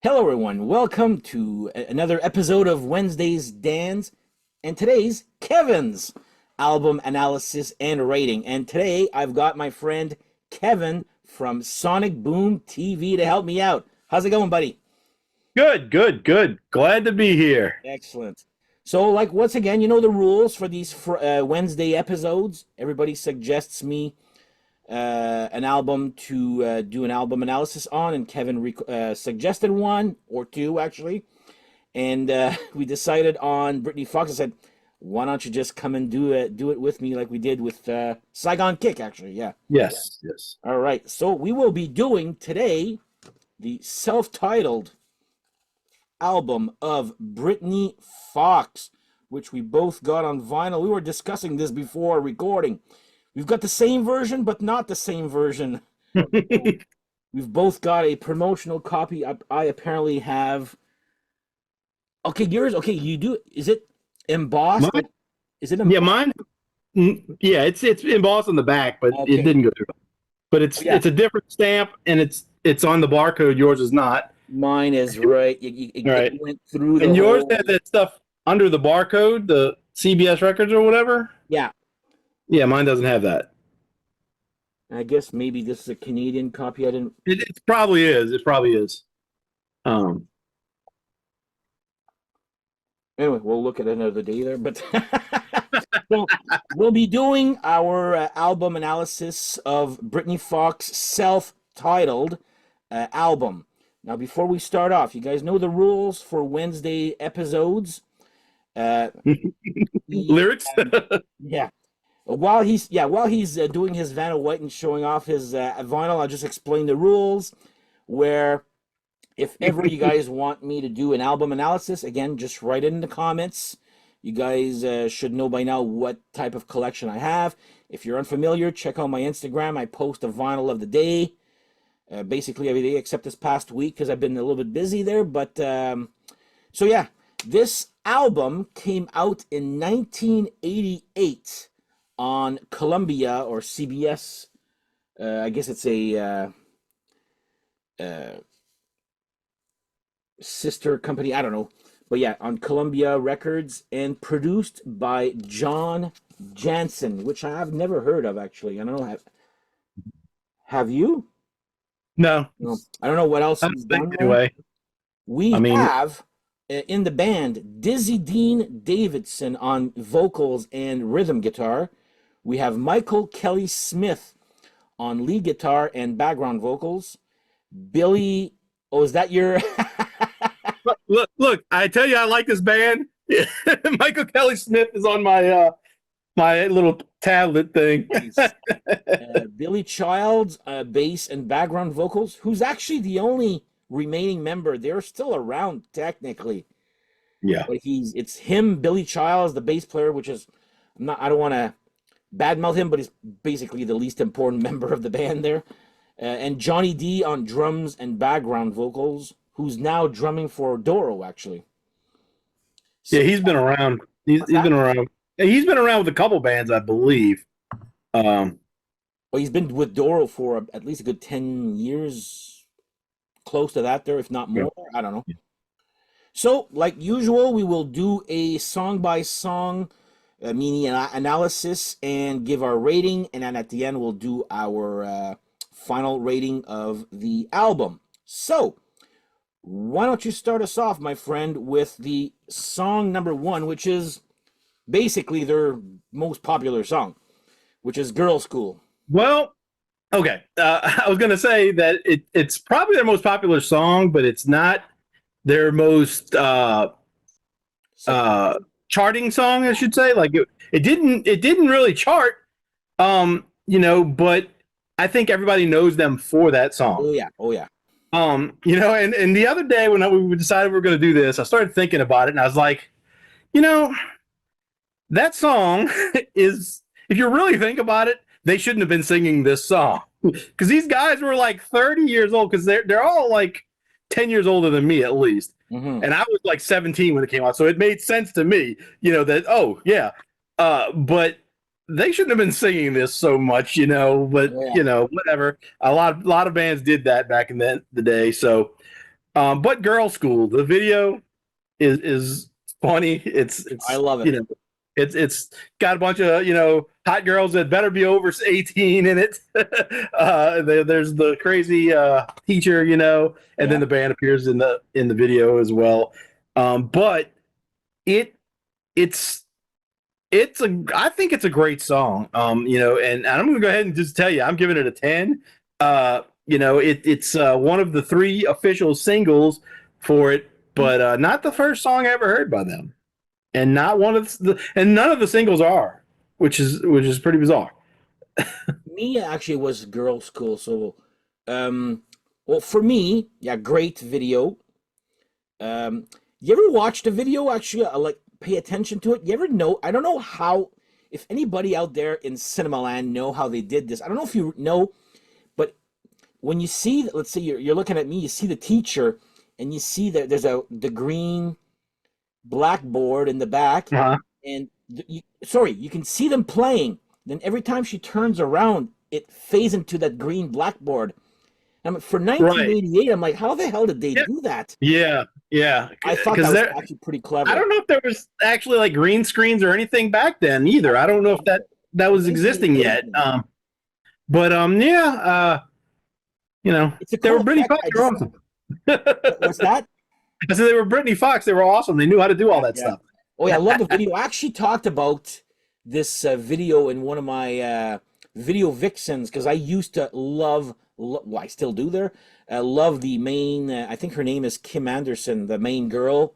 Hello, everyone. Welcome to another episode of Wednesday's Dan's and today's Kevin's album analysis and rating. And today I've got my friend Kevin from Sonic Boom TV to help me out. How's it going, buddy? Good. Glad to be here. Excellent. So, once again, you know the rules for these Wednesday episodes. Everybody suggests me an album to do an album analysis on, and Kevin suggested one or two actually, and we decided on Britny Fox. I said, "Why don't you just come and do it with me like we did with Saigon Kick?" Actually, yeah. Yes. All right, so we will be doing today the self-titled album of Britny Fox, which we both got on vinyl. We were discussing this before recording. We've got the same version, but not the same version. We've both got a promotional copy. I apparently have. Okay, yours. Okay, you do. Is it embossed? Mine, Is it yeah, embossed? mine. It's embossed on the back, but it Okay. didn't go through. But Yeah, it's a different stamp, and it's on the barcode. Yours is not. mine is right. All It right, went through the and yours whole. had that stuff under the barcode, the CBS records or whatever. Yeah, Yeah, mine doesn't have that. I guess maybe this is a Canadian copy. I didn't. It probably is. It probably is. Um, Anyway, we'll look at another day there. But so we'll be doing our album analysis of Britny Fox self-titled album. Now, before we start off, you guys know the rules for Wednesday episodes. Uh, lyrics. yeah. While he's doing his Vanna White and showing off his vinyl, I'll just explain the rules. Where if ever you guys want me to do an album analysis, again, just write it in the comments. You guys should know by now what type of collection I have. If you're unfamiliar, check out my Instagram. I post a vinyl of the day, basically every day except this past week because I've been a little bit busy there. But so yeah, this album came out in 1988 on Columbia or CBS. I guess it's a uh, sister company. I don't know. But yeah, on Columbia Records and produced by John Jansen, which I've never heard of actually. I don't know. Have you? No, No. I don't know what else I he's don't think done there. anyway. I We mean, have in the band Dizzy Dean Davidson on vocals and rhythm guitar. We have Michael Kelly Smith on lead guitar and background vocals. Billy, oh, is that your? look. I tell you, I like this band. Michael Kelly Smith is on my little tablet thing. Nice. Billy Childs, bass and background vocals, who's actually the only remaining member. They're still around technically, Yeah. but it's him, Billy Childs, the bass player, which is I don't want to badmouth him, but he's basically the least important member of the band there. And Johnny D on drums and background vocals, who's now drumming for Doro actually. Yeah, So he's been around. what's He's that? been around. Yeah, he's been around with a couple bands, I believe. Um, Well, he's been with Doro for at least a good 10 years, close to that there, if not yeah. more. I don't know. So, like usual, we will do a song by song meaning analysis and give our rating, and then at the end we'll do our final rating of the album. So, why don't you start us off, my friend, with the song number one, which is basically their most popular song, which is "Girl School." well, okay. I was gonna say that it's probably their most popular song, but it's not their most So, charting song, I should say. Like it didn't really chart. But I think everybody knows them for that song. oh yeah, oh yeah. And the other day when we decided we were going to do this, I started thinking about it, and I was like, you know, that song is, if you really think about it, they shouldn't have been singing this song because these guys were like 30 years old because they're all like 10 years older than me at least. Hmm. And I was like 17 when it came out. So it made sense to me, that, oh, yeah. But they shouldn't have been singing this so much, but, Yeah. whatever. A lot of bands did that back in the day. So, But Girl School, the video is funny. I It's love it. you know it's got a bunch of hot girls that better be over 18 in it. There's the crazy teacher, and Yeah. then the band appears in the video as well. But it it's it's a I think it's a great song. And I'm gonna go ahead and just tell you, I'm giving it a 10. It's one of the three official singles for it, but not the first song I ever heard by them, and not one of and none of the singles are, which is pretty bizarre. Me actually was girls' school, so well for me, yeah, great video. You ever watch the video? Actually, like pay attention to it. You ever know? I don't know how. If anybody out there in cinema land know how they did this, I don't know if you know, but when you see, let's say you're looking at me, you see the teacher, and you see that there's the green blackboard in the back, Uh-huh. and sorry, you can see them playing. Then every time she turns around, it fades into that green blackboard. For Right. 1988, I'm like, how the hell did they Yeah. do that? Yeah. I thought Because that was there, actually pretty I clever. don't know if there was actually like green screens or anything back then either. I don't know if that was existing yet. 1988. But yeah, It's a they were cool Brittany effect. Fox. They were awesome. What's that? I said they were Brittany Fox. They were awesome. They knew how to do all Yeah, that yeah. stuff. Oh yeah, I love the video. I actually talked about this video in one of my video vixens because I used to well, I still do there. Love the main. I think her name is Kim Anderson, the main girl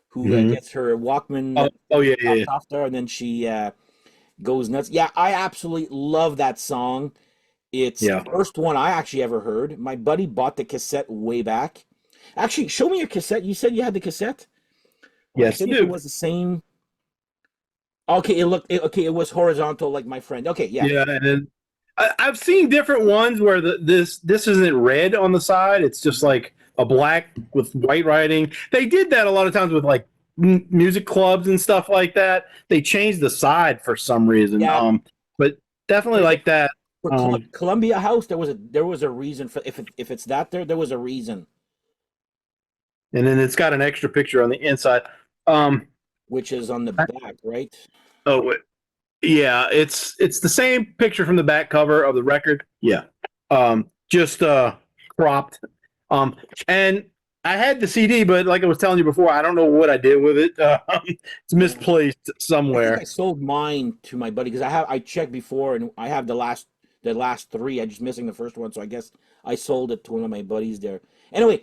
who Hmm. gets her Walkman Oh yeah, yeah, yeah. chopped off there, and then she goes nuts. Yeah, I absolutely love that song. It's the Yeah. first one I actually ever heard. My buddy bought the cassette way back. Actually, show me your cassette. You said you had the cassette. I want to Yes, see if it dude. was the same. Okay, okay. It was horizontal, like my friend. Okay, yeah, Yeah, and then I've seen different ones where this isn't red on the side. It's just like a black with white writing. They did that a lot of times with like music clubs and stuff like that. They changed the side for some reason. yeah. But definitely For, like that. for Um, Columbia House, there was a reason for if it's that there was a reason, and then it's got an extra picture on the inside. Um, which is on the back, right? oh, yeah, it's the same picture from the back cover of the record. Yeah. Just cropped. And I had the CD, but like I was telling you before, I don't know what I did with it. It's Yeah. misplaced I think I somewhere. sold mine to my buddy because I checked before and I have the last three. I'm just missing the first one, so I guess I sold it to one of my buddies there. Anyway,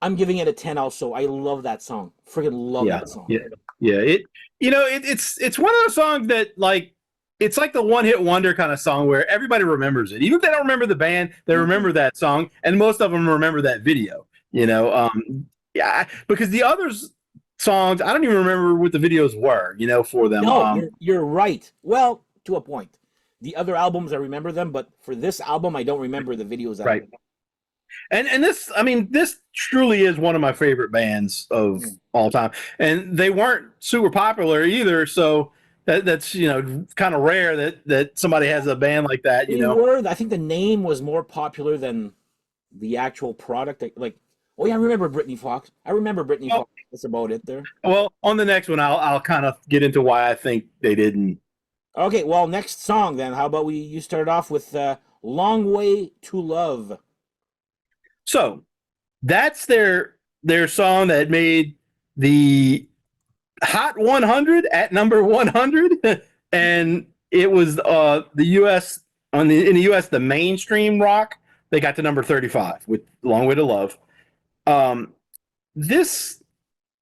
I'm giving it a 10 also. I love that song. Freaking love Yeah, that song. yeah, yeah. It's one of those songs that like it's like the one hit wonder kind of song where everybody remembers it. Even if they don't remember the band, they Mhm. remember that song, and most of them remember that video. Yeah, because the others songs I don't even remember what the videos were. For them. No, you're right. Well, to a point. The other albums I remember them, but for this album I don't remember the videos at all. Right. And this, I mean, this truly is one of my favorite bands of Mm. all time. And they weren't super popular either, so that's kind of rare that somebody has a band like that. They were. I think the name was more popular than the actual product. Like, oh yeah, I remember Britney Fox. I remember Britney Well, Fox. That's about it there. well, on the next one, I'll kind of get into why I think they didn't. Okay, well, next song then. How about you start off with "Long Way to Love." So that's their song that made the Hot 100 at number 100, and it was the U.S. In the U.S. the mainstream rock they got to number 35 with "Long Way to Love." Um, this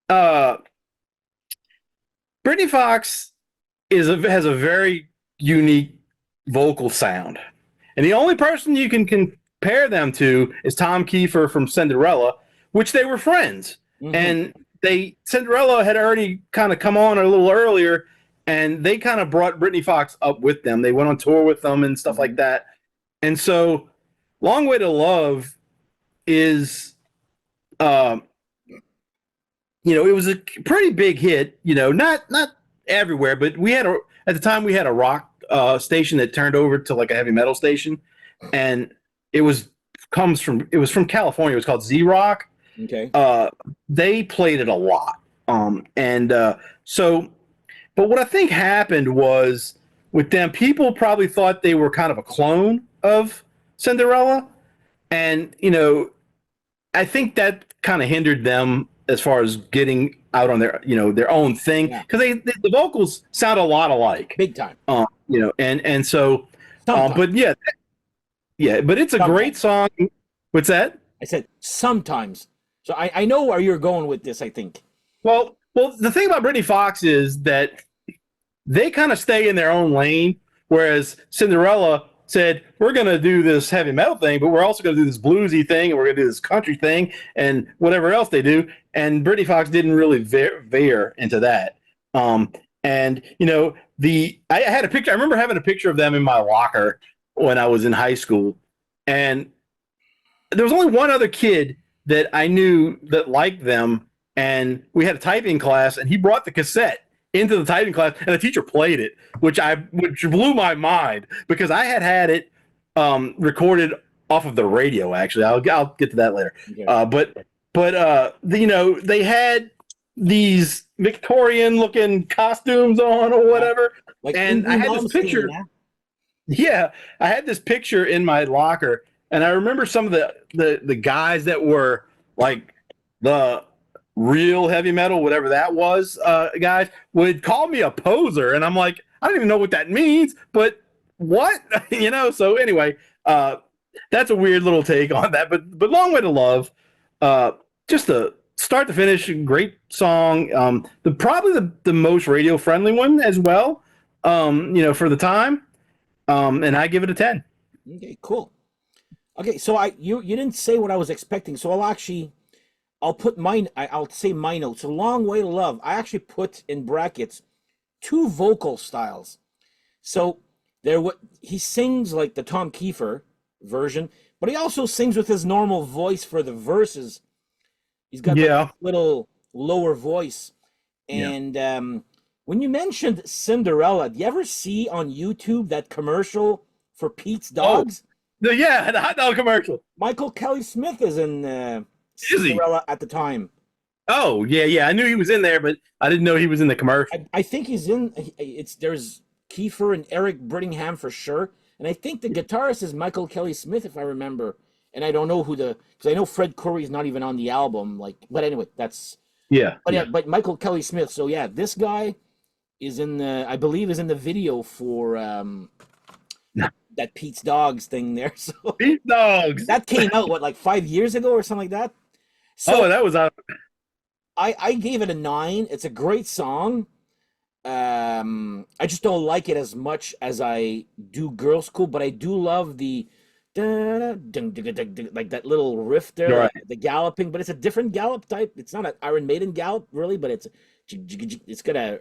uh, Britney Fox has a very unique vocal sound, and the only person you can compare them to is Tom Kiefer from Cinderella, which they were friends, Hmm. and Cinderella had already kind of come on a little earlier, and they kind of brought Britney Fox up with them. They went on tour with them and stuff like Hmm. that, and so "Long Way to Love" is um, it was a pretty big hit. Not everywhere, but at the time we had a rock station that turned over to like a heavy metal station, and it was from California. It was called Z Rock, Okay. uh, they played it a lot. And so, but what I think happened was with them, people probably thought they were kind of a clone of Cinderella, and I think that kind of hindered them as far as getting out on their own thing, Yeah. because the vocals sound a lot alike. Big time. And so, Sometimes. but yeah, but it's a great Sometimes. song. What's that? I said sometimes. So I know where you're going with this, I think. Well, the thing about Britney Fox is that they kind of stay in their own lane, whereas Cinderella said, "We're going to do this heavy metal thing, but we're also going to do this bluesy thing, and we're going to do this country thing, and whatever else they do." And Britney Fox didn't really veer into that. And I had a picture. I remember having a picture of them in my locker when I was in high school, and there was only one other kid that I knew that liked them, and we had a typing class, and he brought the cassette into the typing class, and the teacher played it, which blew my mind because I had it recorded off of the radio. Actually, I'll get to that later. Okay. They had these Victorian looking costumes on or whatever, Like and I Indie had this Mom's theme, picture. yeah? Yeah, I had this picture in my locker, and I remember some of the guys that were like the real heavy metal, whatever that was, guys would call me a poser, and I'm like, I don't even know what that means, but what, So anyway, that's a weird little take on that, but Long Way to Love, just a start to finish, great song. Probably the most radio friendly one as well, for the time. And I give it a 10. Okay, cool. Okay, so you didn't say what I was expecting, so I'll put mine. I'll say my notes. A Long Way to Love. I actually put in brackets two vocal styles. So he sings like the Tom Kiefer version, but he also sings with his normal voice for the verses. He's got like Yeah. a little lower voice. Yeah. And when you mentioned Cinderella, do you ever see on YouTube that commercial for Pete's Dogs? Yeah, the hot dog commercial. Michael Kelly Smith is in Is he? Cinderella at the time. Oh, yeah. I knew he was in there, but I didn't know he was in the commercial. I think he's in. There's Kiefer and Eric Brittingham for sure, and I think the guitarist is Michael Kelly Smith, if I remember. And I don't know because I know Fred Coury's not even on the album. But anyway, that's Yeah. But Michael Kelly Smith. So yeah, this guy is I believe is in the video for that Pete's Dogs thing there. So Pete's Dogs. that came out like 5 years ago or something like that. So that was I gave it a 9. It's a great song. I just don't like it as much as I do Girl School, but I do love the like that little riff there, right. the galloping, but it's a different gallop type. It's not an Iron Maiden gallop really, but it's got a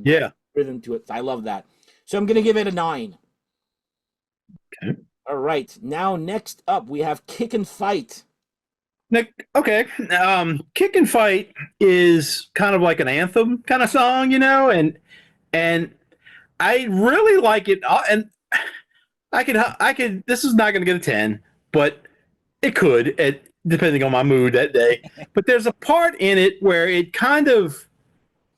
Yeah. rhythm to it. I love that. So I'm gonna give it a 9. Okay. All right. Now next up we have Kick and Fight. Okay. Kick and Fight is kind of like an anthem kind of song, and I really like it. And I could. This is not going to get a 10, but it could, depending on my mood that day. But there's a part in it where it kind of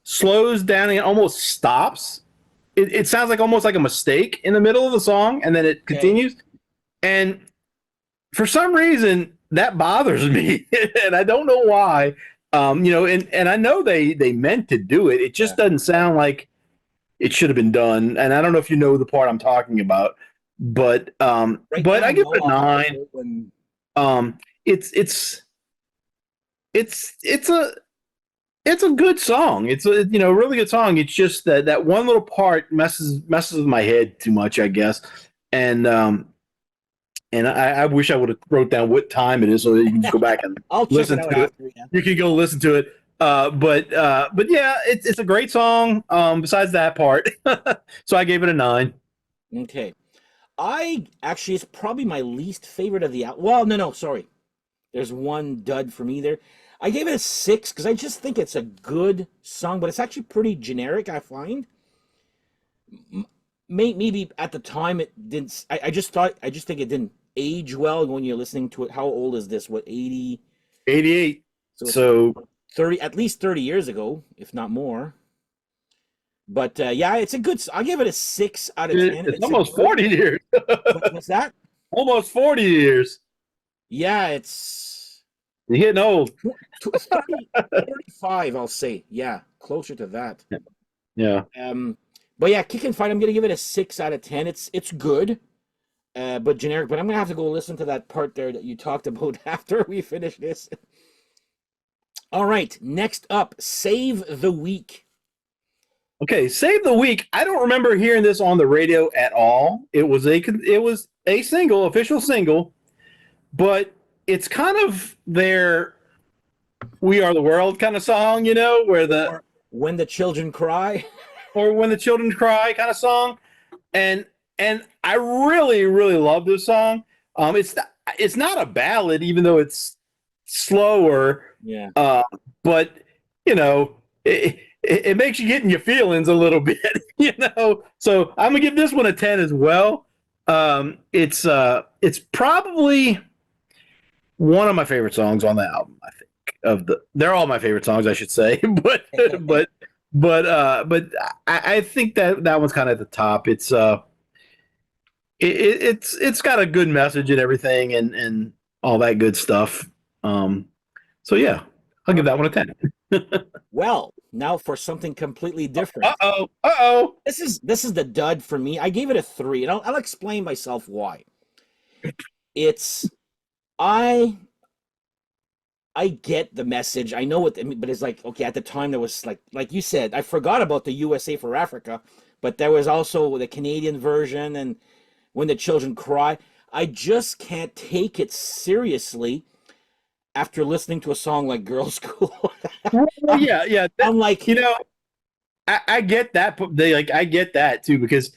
slows down and almost stops. It sounds like almost like a mistake in the middle of the song, and then it continues. And for some reason, that bothers me, and I don't know why. And I know they meant to do it. It just doesn't sound like it should have been done. And I don't know if you know the part I'm talking about, but I give it a 9. It's a good song. It's a really good song. It's just that one little part messes with my head too much, I guess. And I wish I would have wrote down what time it is so that you can just go back and I'll listen check it to out it. after, yeah. You can go listen to it. But yeah, it's a great song. Besides that part, so I gave it a 9. Okay. It's probably my least favorite of the album. Well, no, sorry. There's one dud for me there. I gave it a 6 because I just think it's a good song, but it's actually pretty generic, I find. Maybe at the time it didn't. I just think it didn't age well when you're listening to it. How old is this? What, 80? 88. So it's So 30, at least 30 years ago, if not more. But yeah, it's a good. I'll give it a 6 out of 10. it's It's a almost good. 40 years. What's that? Almost 40 years. Yeah, it's You're getting old. 30, 35, I'll say. Yeah, closer to that. Yeah. But yeah, Kick and Fight, I'm gonna give it a 6 out of 10. It's good, but generic. But I'm gonna have to go listen to that part there that you talked about after we finish this. All right, next up, Save the Week. Okay, Save the Week. I don't remember hearing this on the radio at all. It was a single, official single, but it's kind of their "We Are the World" kind of song, where the Or When the Children Cry. or "When the Children Cry" kind of song, and I really really love this song. It's not a ballad, even though it's slower. Yeah. But it makes you get in your feelings a little bit. So I'm gonna give this one a 10 as well. It's probably one of my favorite songs on the album. I think they're all my favorite songs, I should say. But I think that one's kind of at the top. It's got a good message and everything, and all that good stuff. So yeah, I'll give that one a 10. Well, now for something completely different. Uh-oh. This is the dud for me. I gave it a 3, and I'll explain myself why. It's I get the message. I know what, but it's like, okay, at the time there was like you said, I forgot about the USA for Africa, but there was also the Canadian version and When the Children Cry. I just can't take it seriously after listening to a song like Girls' School. Well, yeah. I'm like, I get that. I get that too, because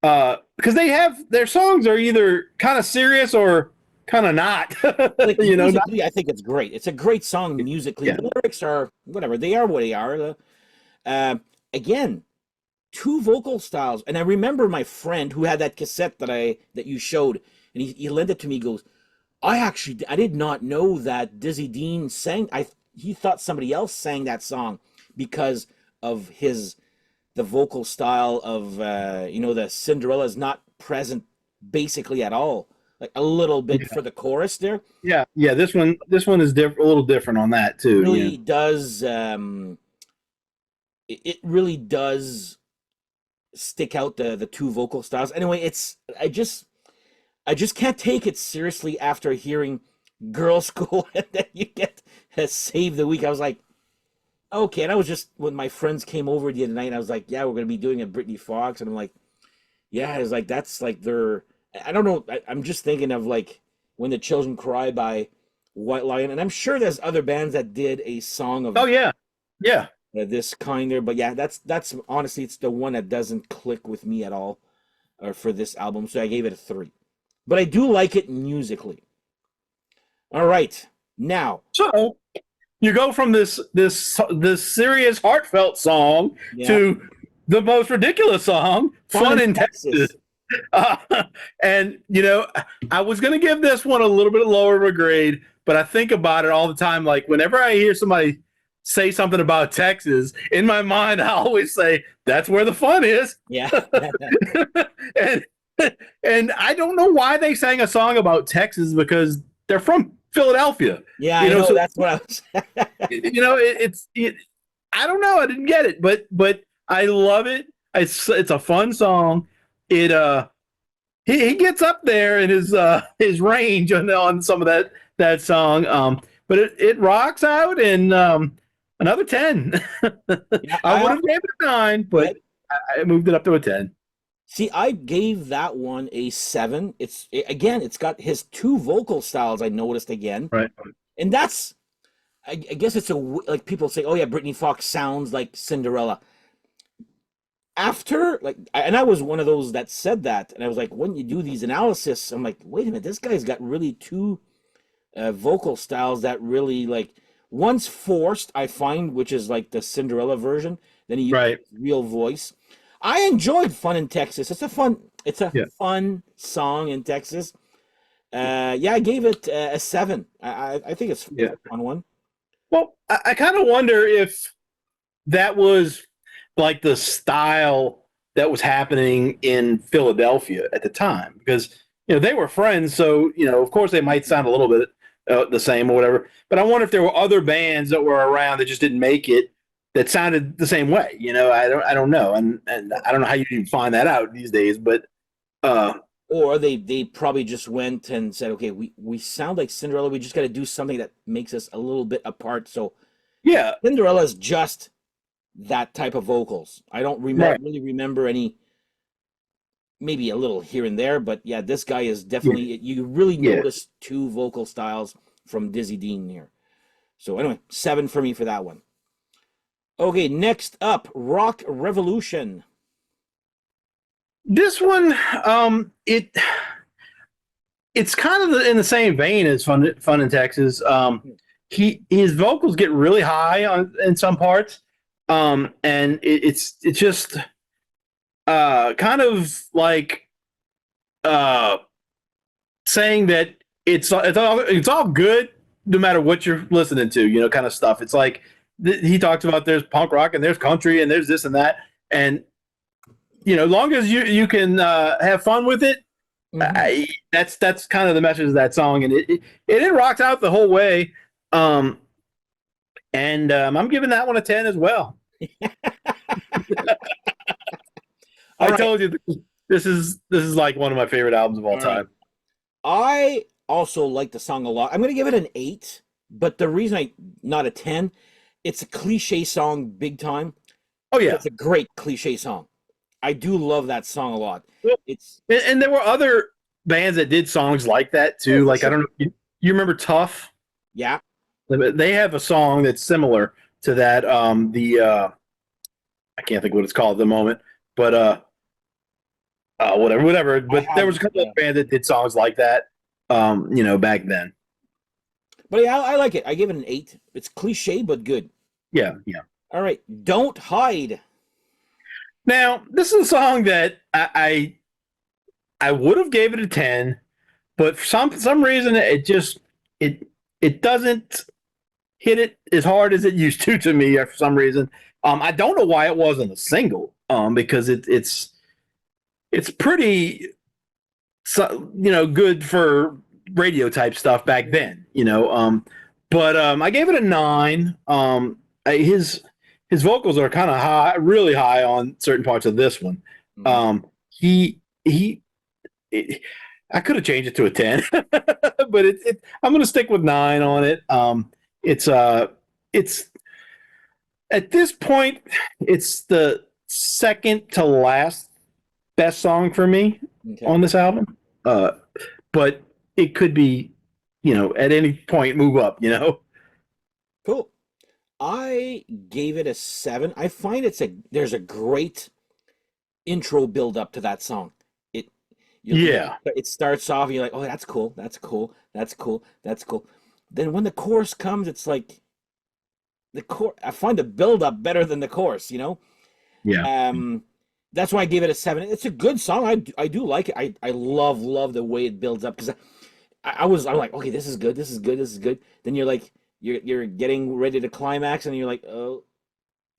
they have their songs are either kind of serious or kind of not. like Not, musically, I think it's great. It's a great song musically. yeah. The lyrics are whatever. They are what they are. Again, two vocal styles. And I remember my friend who had that cassette that you showed, and he lent it to me. He goes, I did not know that Dizzy Dean sang. He thought somebody else sang that song because of the vocal style of the Cinderella is not present basically at all. Like a little bit for the chorus there. Yeah. This one is a little different on that too. Really does. It really does stick out the two vocal styles. Anyway, I just can't take it seriously after hearing Girl School and then you get Save the Week. I was like, okay. And I was just, when my friends came over the other night, I was like, yeah, we're going to be doing a Britny Fox. And I'm like, yeah, it's like, that's like I don't know. I'm just thinking of like When the Children Cry by White Lion. And I'm sure there's other bands that did a song of Oh yeah. this kind there. But yeah, that's honestly, it's the one that doesn't click with me at all for this album. So I gave it a 3. But I do like it musically. All right. Now, So you go from this serious, heartfelt song to the most ridiculous song, "Fun in Texas." And I was going to give this one a little bit lower of a grade, but I think about it all the time. Like whenever I hear somebody say something about Texas, in my mind, I always say that's where the fun is. Yeah. and and I don't know why they sang a song about Texas, because they're from Philadelphia. Yeah, I know, so that's what I was. I don't know. I didn't get it, but I love it. It's a fun song. He gets up there in his range on some of that song. But it rocks out, and another 10. Yeah, I would have gave it a 9, but I moved it up to a 10. See, I gave that one a 7. It's got his two vocal styles. I noticed again, Right. and that's, I guess it's like people say, oh yeah, Britny Fox sounds like Cinderella. After and I was one of those that said that, and I was like, when you do these analysis, I'm like, wait a minute, this guy's got really two vocal styles that really one's forced, I find, which is like the Cinderella version. Then he uses real voice. I enjoyed Fun in Texas. It's a fun song in Texas. Yeah, I gave it a 7. I think it's Yeah. a fun one. Well, I kind of wonder if that was like the style that was happening in Philadelphia at the time, because they were friends, so of course they might sound a little bit the same or whatever. But I wonder if there were other bands that were around that just didn't make it that sounded the same way. I don't know, and I don't know how you even find that out these days. But uh, Or they probably just went and said, okay, we sound like Cinderella. We just got to do something that makes us a little bit apart. So yeah, Cinderella's just that type of vocals. I don't right, really remember any, maybe a little here and there, but yeah, this guy is yeah, definitely, you really yeah. notice two vocal styles from Dizzy Dean here. So anyway, 7 for me for that one. Okay, next up, Rock Revolution. This one, it's kind of in the same vein as Fun in Texas. His vocals get really high in some parts, and it's just kind of like uh, saying that it's all good no matter what you're listening to, kind of stuff. It's like he talks about there's punk rock and there's country and there's this and that, and long as you can have fun with it. Mm-hmm. That's kind of the message of that song, and it rocked out the whole way. Um, and I'm giving that one a 10 as well. All I right, told you this is like one of my favorite albums of all all right. time. I also like the song a lot. I'm gonna give it an 8, but the reason I not a 10, it's a cliche song big time, Oh but yeah, it's a great cliche song. I do love that song a lot. well, It's and there were other bands that did songs like that oh too. for Like I don't sure. know, you remember Tough? Yeah. They have a song that's similar to that. The I can't think what it's called at the moment, but whatever. I But there have was a couple of bands that did songs like that, back then. but yeah, I like it. I give it an 8. It's cliche but good. Yeah, yeah. All right, Don't Hide. Now this is a song that I would have gave it a 10, but for some reason it it doesn't hit it as hard as it used to me for some reason. I don't know why it wasn't a single. Because it's pretty good for radio type stuff back then. But I gave it a 9. His vocals are kind of high, really high on certain parts of this one. Mhm. He I could have changed it to a 10, but I'm going to stick with 9 on it. It's it's at this point, it's the second to last best song for me Okay, on this album. Uh, but it could be, at any point move up. cool. I gave it a 7. I find there's a great intro build up to that song. It Yeah. it starts off and you're like, oh, that's cool, that's cool, that's cool, that's cool. Then when the chorus comes, it's like the core. I find the build up better than the chorus. Yeah. Um, that's why I gave it a 7. It's a good song. I do like it. I love the way it builds up because I'm like, okay, this is good, this is good, this is good. Then you're like, you're getting ready to climax, and you're like, oh,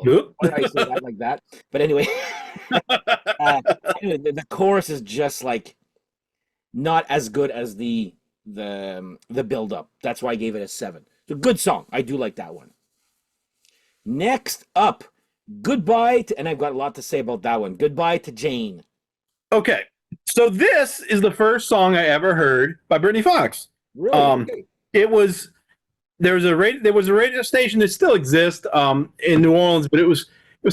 Yep. why did I say that like that? But anyway, uh, anyway, the chorus is just like not as good as the build up. That's why I gave it a 7. It's a good song. I do like that one. Next up, Goodbye to, and I've got a lot to say about that one. Goodbye to Jane. Okay. So this is the first song I ever heard by Britny Fox. Really? Um, Okay. it was there was a radio station that still exists in New Orleans, but it was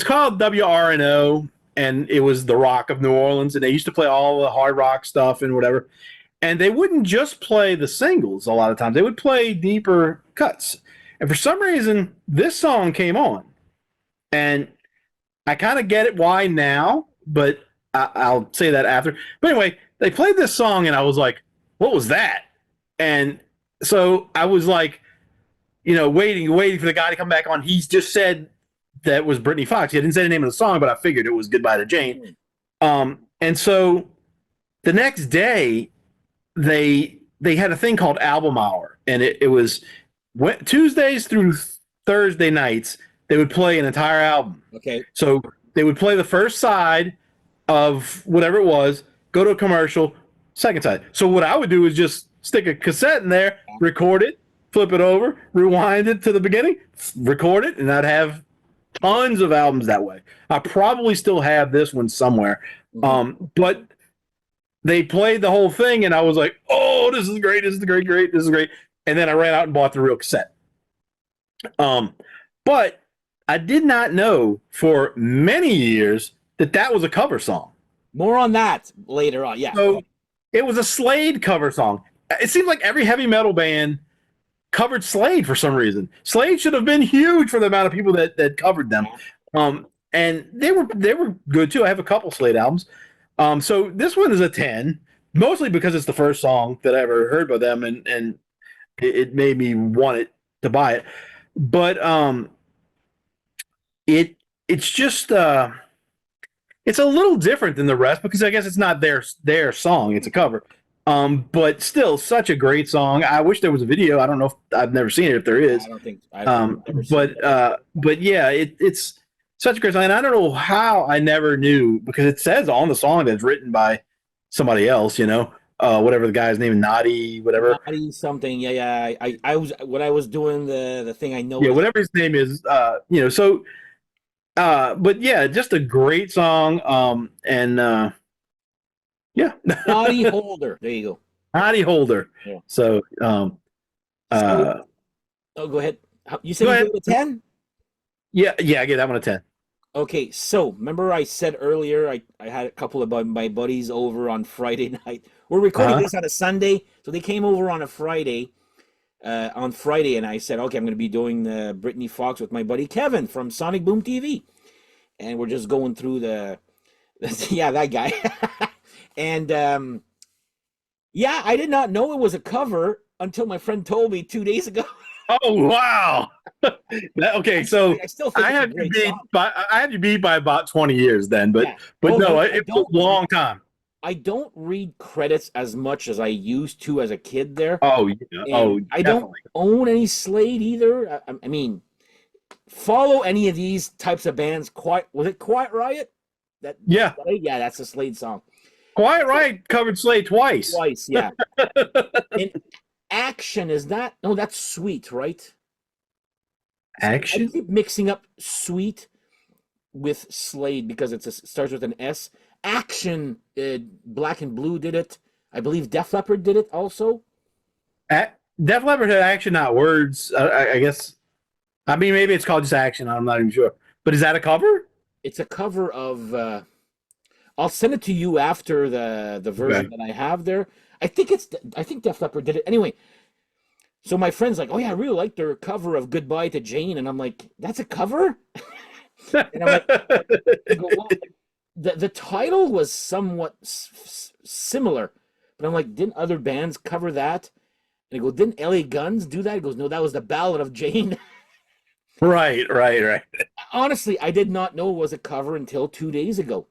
called WRNO, and it was the rock of New Orleans, and they used to play all the hard rock stuff and whatever. And they wouldn't just play the singles a lot of times; they would play deeper cuts. And for some reason, this song came on, and I kind of get it why now, but I'll say that after. But anyway, they played this song, and I was like, "What was that?" And so I was like, waiting for the guy to come back on. He's just said that was Britny Fox. He didn't say the name of the song, but I figured it was Goodbye to Jane. Hmm. And so the next day, they they had a thing called Album Hour, and it was Tuesdays through Thursday nights. They would play an entire album. Okay. So they would play the first side of whatever it was, go to a commercial, second side. So what I would do is just stick a cassette in there, record it, flip it over, rewind it to the beginning, record it, and I'd have tons of albums that way. I probably still have this one somewhere. But they played the whole thing, and I was like, "Oh, this is great! This is great! Great! This is great!" And then I ran out and bought the real cassette. But I did not know for many years that that was a cover song. More on that later on. Yeah. So it was a Slade cover song. It seems like every heavy metal band covered Slade for some reason. Slade should have been huge for the amount of people that covered them. And they were good too. I have a couple Slade albums. So this one is a 10, mostly because it's the first song that I ever heard by them, and it made me want it to buy it. But it's just it's a little different than the rest because I guess it's not their song; it's a cover. But still, such a great song. I wish there was a video. I don't know if I've never seen it. If there is, I don't think. But yeah, it's such a great song, and I don't know how I never knew because it says on the song that it's written by somebody else. You know, whatever the guy's name, Naughty, whatever. Naughty something. Yeah. I was when I was doing the thing. I know. Yeah, whatever his name is. You know, so. But yeah, just a great song. And yeah, Naughty Holder. There you go. Naughty Holder. Yeah. So, oh, go ahead. You said you gave it a 10? Yeah, I gave that one a 10. Okay, so remember I said earlier I had a couple of my buddies over on Friday night. We're recording this on a Sunday, so they came over on a Friday. On Friday, and I said, okay, I'm going to be doing the Britny Fox with my buddy Kevin from Sonic Boom TV, and we're just going through yeah, that guy, and yeah, I did not know it was a cover until my friend told me 2 days ago. Oh wow! Okay, so I still think I had you beat by about 20 years then, but yeah. no, it was a long time. I don't read credits as much as I used to as a kid there. Oh, yeah. And I don't own any Slade either. I mean, follow any of these types of bands. Was it Quiet Riot? Yeah, that's a Slade song. Quiet Riot covered Slade twice. Twice, yeah. And Action is that? No, that's Sweet, right? Action. I keep mixing up Sweet with Slade because it starts with an S. Action, Black and Blue did it. I believe Def Leppard did it also. Def Leppard had Action, not Words. I guess. I mean, maybe it's called just Action. I'm not even sure. But is that a cover? It's a cover of. I'll send it to you after the version that I have there. I think Def Leppard did it anyway. So my friend's like, "Oh yeah, I really like their cover of Goodbye to Jane," and I'm like, "That's a cover?" And I'm like, well, the title was somewhat similar, but I'm like, didn't other bands cover that? And I go, didn't LA Guns do that? He goes, no, that was the Ballad of Jane. Right. Honestly, I did not know it was a cover until 2 days ago.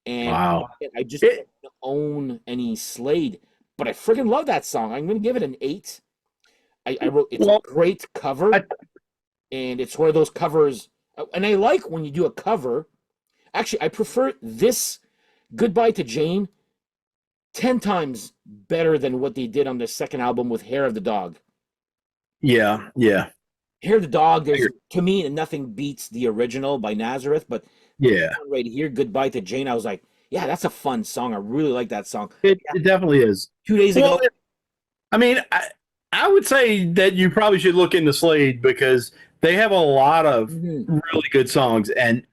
And wow. I just don't own any Slade, but I freaking love that song. I'm going to give it an 8. I wrote, it's a great cover, and it's one of those covers, and I like when you do a cover. Actually, I prefer this Goodbye to Jane 10 times better than what they did on their second album with Hair of the Dog. Yeah. Hair of the Dog, to me, nothing beats the original by Nazareth, but yeah, right here, Goodbye to Jane, I was like, yeah, that's a fun song. I really like that song. It definitely is. 2 days ago. I mean, I would say that you probably should look into Slade because they have a lot of really good songs, and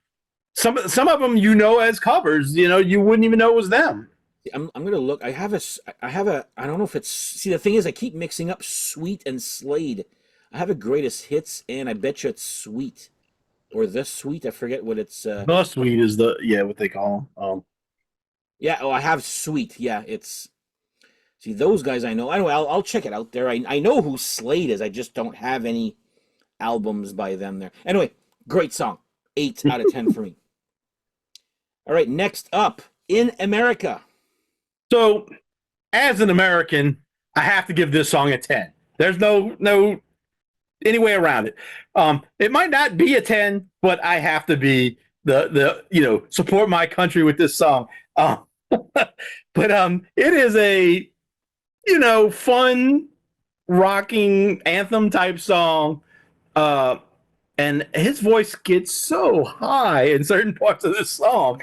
some of them as covers. You wouldn't even know it was them. I'm gonna look. I have a. I don't know if it's. See, the thing is, I keep mixing up Sweet and Slade. I have a greatest hits, and I bet you it's Sweet or the Sweet. I forget what it's. The Sweet is what they call them. Yeah. Oh, I have Sweet. Yeah, it's. See, those guys I know. Anyway, I'll check it out there. I know who Slade is. I just don't have any albums by them there. Anyway, great song. 8 out of 10 for me. All right, next up, In America. So, as an American, I have to give this song a 10. There's no any way around it. It might not be a 10, but I have to be the support my country with this song. But it is a fun rocking anthem type song. And his voice gets so high in certain parts of this song.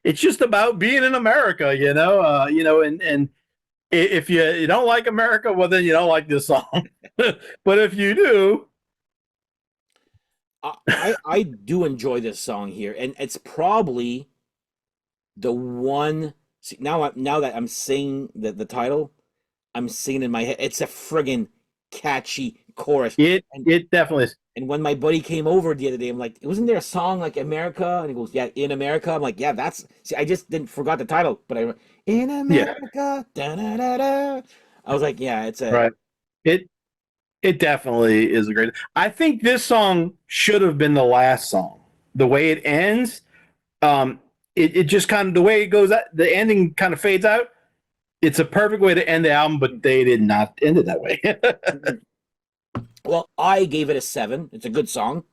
It's just about being in America, and if you don't like America, well, then you don't like this song. But if you do, I do enjoy this song here, and it's probably the one. See, now that I'm saying the title, I'm singing in my head. It's a friggin' catchy chorus. And it definitely is. and when my buddy came over the other day, I'm like, wasn't there a song like America? And he goes, yeah, in America. I'm like, yeah, that's. See, I just didn't forgot the title, but in Yeah, America, da da da da. I was like, yeah, it's a right. It it definitely is a great. I think this song should have been the last song. The way it ends, um, it just kind of the way it goes. The ending kind of fades out. It's a perfect way to end the album, but they did not end it that way. well, I gave it a 7. It's a good song.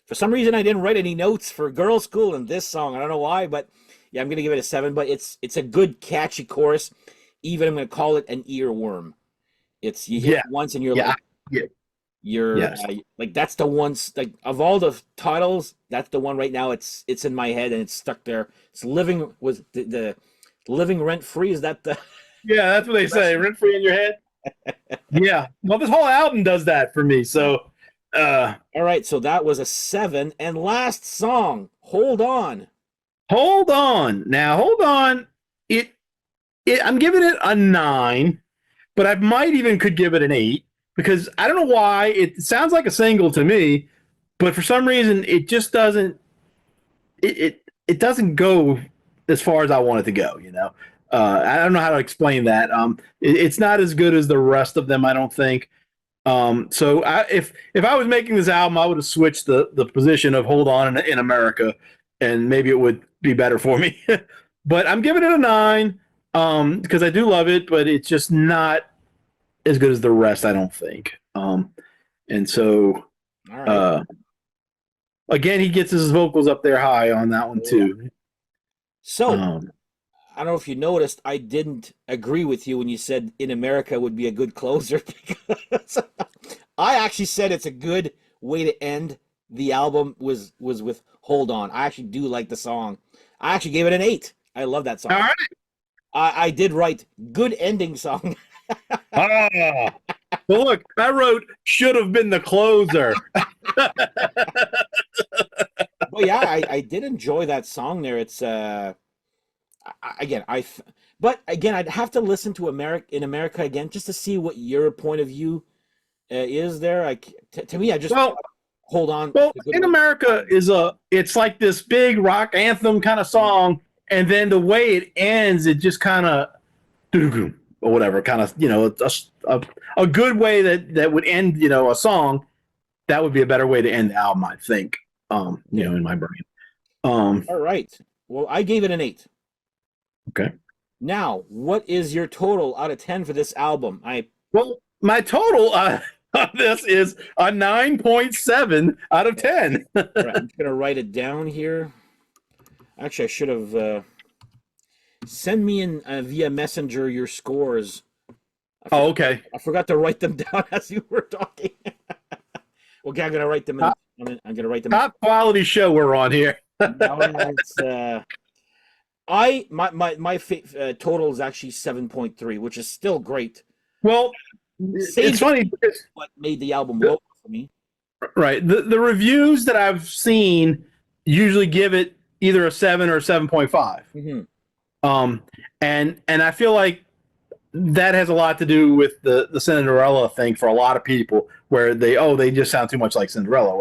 For some reason, I didn't write any notes for girls' school in this song. I don't know why, but yeah, I'm gonna give it a 7. But it's a good, catchy chorus. Even I'm gonna call it an earworm. It's you hear Yeah, it once and you're yeah, like yeah, you're yes, like that's the ones like of all the titles, that's the one right now. It's in my head and it's stuck there. It's living was the living rent free. Is that the yeah. That's what they say. expression? Rent free in your head. Yeah. Well, this whole album does that for me. Yeah. So, uh, All right, so that was a 7. And last song, hold on. hold on. Now, hold on. I'm giving it a 9, but I might even could give it an 8 because I don't know why it sounds like a single to me, but for some reason it just doesn't. It doesn't go as far as I want it to go. I don't know how to explain that. It's not as good as the rest of them. I don't think. So if I was making this album, I would have switched the position of hold on in America, and maybe it would be better for me. But I'm giving it a 9 because I do love it, but it's just not as good as the rest. I don't think. And so All right. uh, again, he gets his vocals up there high on that one Oh, yeah. too. So Um, I don't know if you noticed, I didn't agree with you when you said in America would be a good closer because I actually said it's a good way to end the album was with Hold On. I actually do like the song. I actually gave it an 8. I love that all song. right. I did write good ending song. Ah. Well, look, I wrote should have been the closer. But yeah, I did enjoy that song there. It's again but again I'd have to listen to America again just to see what your point of view is there. To me, I just Well, hold on. Well, A good in way. America it's like this big rock anthem kind of song, and then the way it ends, it just kind of or whatever, kind of a good way that would end a song. That would be a better way to end the album, I think. Okay. In my brain. Um, All right. Well, I gave it an 8. okay. Now, what is your total out of 10 for this album? Well, my total on this is a 9.7 out of 10. All right, I'm just gonna write it down here. Actually, I should have send me in via messenger your scores. Oh, okay. I forgot to write them down as you were talking. Okay, I'm gonna write them in. I'm gonna write them. Top quality show we're on here. No, it's, my total is actually 7.3, which is still great. Well, Same it's funny because what made the album low for me. right, the reviews that I've seen usually give it either a 7 or a 7.5. Mm-hmm. And I feel like that has a lot to do with the Cinderella thing for a lot of people, where they just sound too much like Cinderella or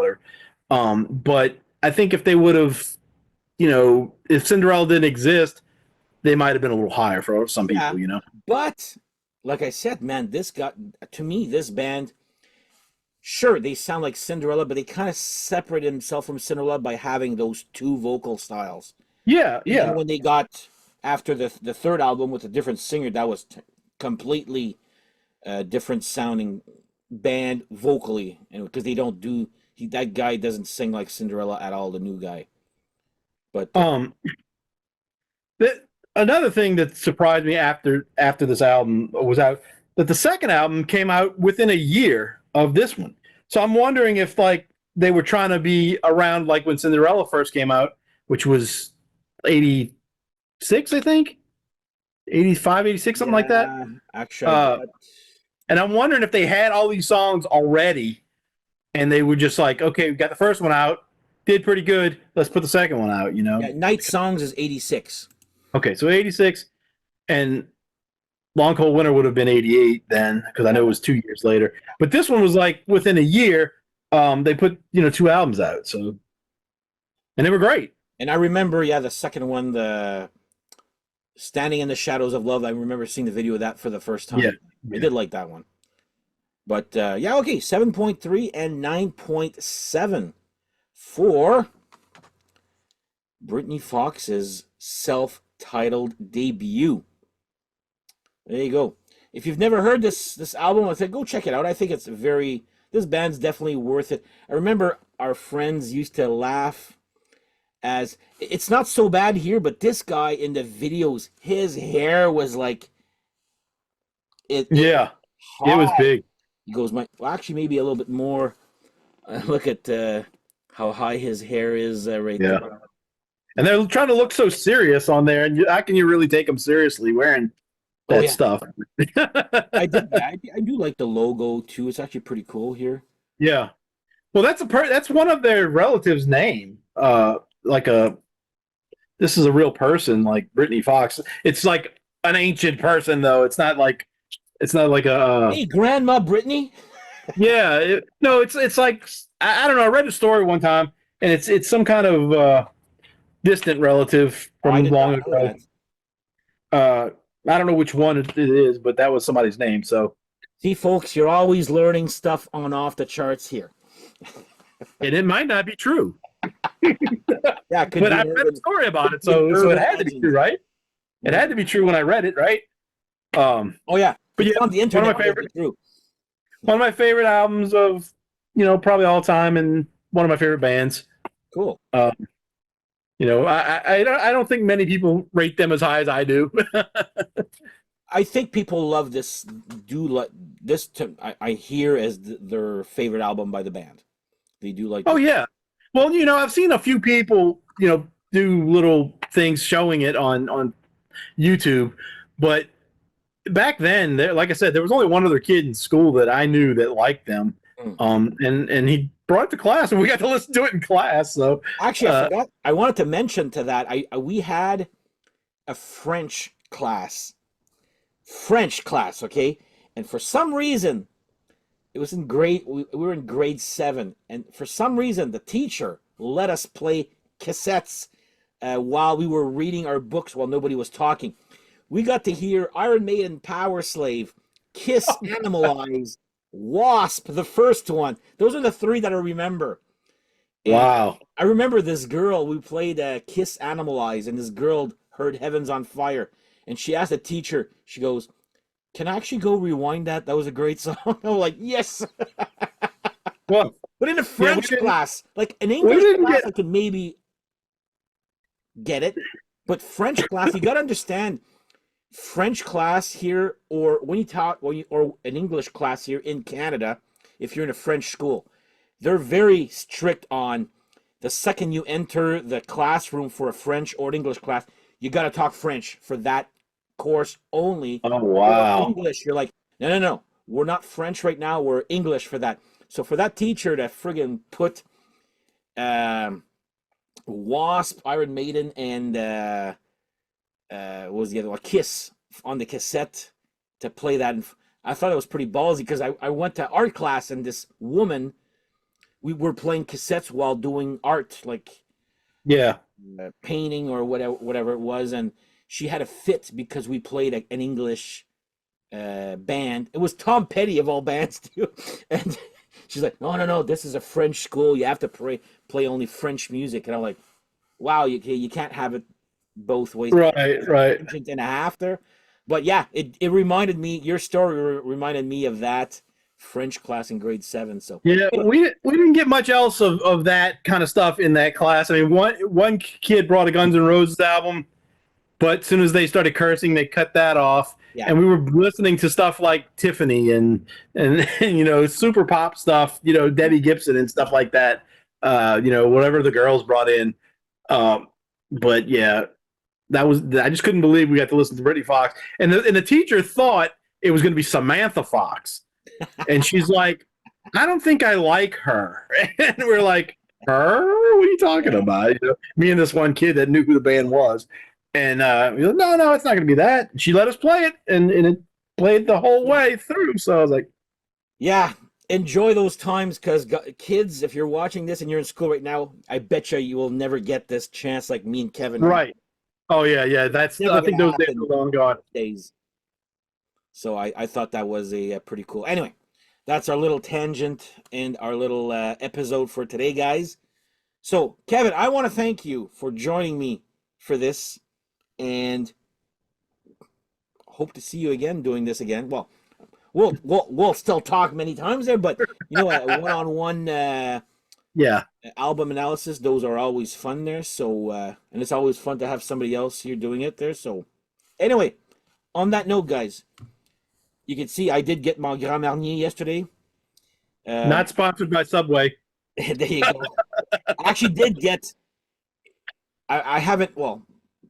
whatever. But I think if they would have, if Cinderella didn't exist, they might have been a little higher for some Yeah, people. but like I said, man, this got to me. This band, sure, they sound like Cinderella, but they kind of separate themselves from Cinderella by having those two vocal styles. Yeah, And then yeah, when they got after the third album with a different singer, that was completely different sounding band vocally, and because they don't do that guy doesn't sing like Cinderella at all, the new guy. But Um, another thing that surprised me after this album was out that the second album came out within a year of this one. So I'm wondering if like they were trying to be around like when Cinderella first came out, which was 86, I think. 85, 86, something like that. yeah, actually, I Uh, got and I'm wondering if they had all these songs already and they were just like, okay, we got the first one out, did pretty good. Let's put the second one out, you know? yeah. Night Songs is 86. Okay, so 86 and Long Cold Winter would have been 88 then because I know it was 2 years later. But this one was like within a year. They put, you know, two albums out. So, and they were great. And I remember, yeah, the second one, the Standing in the Shadows of Love. I remember seeing the video of that for the first time. Yeah. I did like that one. But yeah, okay, 7.3 and 9.7 for Britny Fox's self-titled debut. There you go. If you've never heard this album, I said go check it out. I think it's this band's definitely worth it. I remember our friends used to laugh as it's not so bad here, but this guy in the videos, his hair was like Yeah. It was high. big. He goes, well, actually, maybe a little bit more. Look at how high his hair is right Yeah. there. And they're trying to look so serious on there. And how can you really take them seriously wearing that stuff? I do like the logo too. It's actually pretty cool here. Yeah. Well, that's one of their relatives' name. This is a real person, like Britny Fox. It's like an ancient person, though. It's not like a. Hey, Grandma Britny. Yeah. No, it's like I don't know. I read a story one time, and it's some kind of distant relative I from did long not know ago. that. I don't know which one it is, but that was somebody's name. So, See, folks, you're always learning stuff on off the charts here. and it might not be true. Yeah, But I read a story about it, so it had to be true, right? It had to be true when I read it, right? Oh yeah, but yeah, on the internet. One of my favorite albums of probably all time, and one of my favorite bands. Cool. I don't think many people rate them as high as I do. I think people love this. I hear as their favorite album by the band. They do like. Oh yeah. Well, I've seen a few people, do little things showing it on YouTube, but back then, like I said, there was only one other kid in school that I knew that liked them. And he brought it to class, and we got to listen to it in class. So actually, I forgot. I wanted to mention to that. We had a French class, okay, and for some reason, it was in grade. We were in grade 7, and for some reason, the teacher let us play cassettes while we were reading our books while nobody was talking. We got to hear Iron Maiden, Power Slave, Kiss, Animalize, Wasp, the first one. Those are the 3 that I remember. And wow. I remember this girl, we played Kiss, Animalize, and this girl heard Heaven's on Fire. And she asked the teacher, she goes, can I actually go rewind that? That was a great song. I'm like, yes. Well, but in a French class, like an English class, I could maybe get it. But French class, you got to understand, French class here, or or an English class here in Canada, if you're in a French school, they're very strict on the second you enter the classroom for a French or English class, you got to talk French for that course only. Oh, wow. English, you're like, no, we're not French right now, we're English for that. So for that teacher to friggin' put Wasp, Iron Maiden, and what was the other one? Kiss on the cassette to play that. And I thought it was pretty ballsy because I went to art class and this woman, we were playing cassettes while doing art, like painting or whatever it was, and she had a fit because we played an English band. It was Tom Petty of all bands too, and she's like, no, this is a French school. You have to play only French music. And I'm like, wow, you can't have it both ways. Right, right. Tangent and a half there. But yeah, it reminded me, your story reminded me of that French class in grade 7. So Yeah, we didn't get much else of that kind of stuff in that class. I mean, one kid brought a Guns N' Roses album, but as soon as they started cursing, they cut that off. yeah, And we were listening to stuff like Tiffany and you know, super pop stuff, you know, Debbie Gibson and stuff like that. You know, whatever the girls brought in. Um, but yeah, that was I just couldn't believe we got to listen to Britny Fox. And the teacher thought it was going to be Samantha Fox, and she's like, I don't think I like her. And we're like, her? What are you talking about? You know, me and this one kid that knew who the band was. And we no, it's not going to be that. She let us play it, and it played the whole way through. So I was like, yeah. Enjoy those times, because kids, if you're watching this and you're in school right now, I bet you will never get this chance like me and Kevin. right. Oh, yeah, yeah. That's, Never I gonna think those days happen are long gone. days. So I thought that was a pretty cool. Anyway, that's our little tangent and our little episode for today, guys. So, Kevin, I want to thank you for joining me for this, and hope to see you again doing this again. Well, we'll still talk many times there, but you know, a one-on-one Yeah. album analysis, those are always fun there. So, and it's always fun to have somebody else here doing it there. So, anyway, on that note, guys, you can see I did get my Grand Marnier yesterday. Not sponsored by Subway. There you go. I actually did get. I haven't. Well,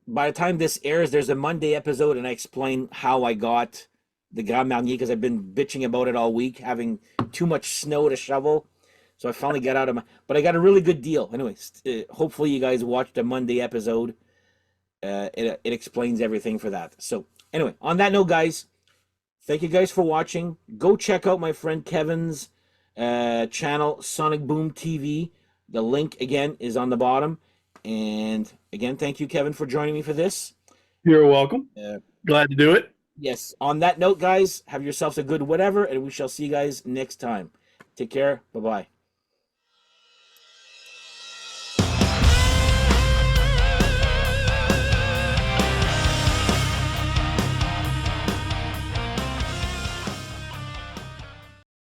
by the time this airs, there's a Monday episode, and I explain how I got the Grand Marnier, because I've been bitching about it all week, having too much snow to shovel. So I finally got out of my. But I got a really good deal. Anyways, hopefully you guys watched the Monday episode. It explains everything for that. So anyway, on that note, guys, thank you guys for watching. Go check out my friend Kevin's channel, Sonic Boom TV. The link again is on the bottom. And again, thank you, Kevin, for joining me for this. You're welcome. Glad to do it. Yes. On that note, guys, have yourselves a good whatever, and we shall see you guys next time. Take care. Bye-bye.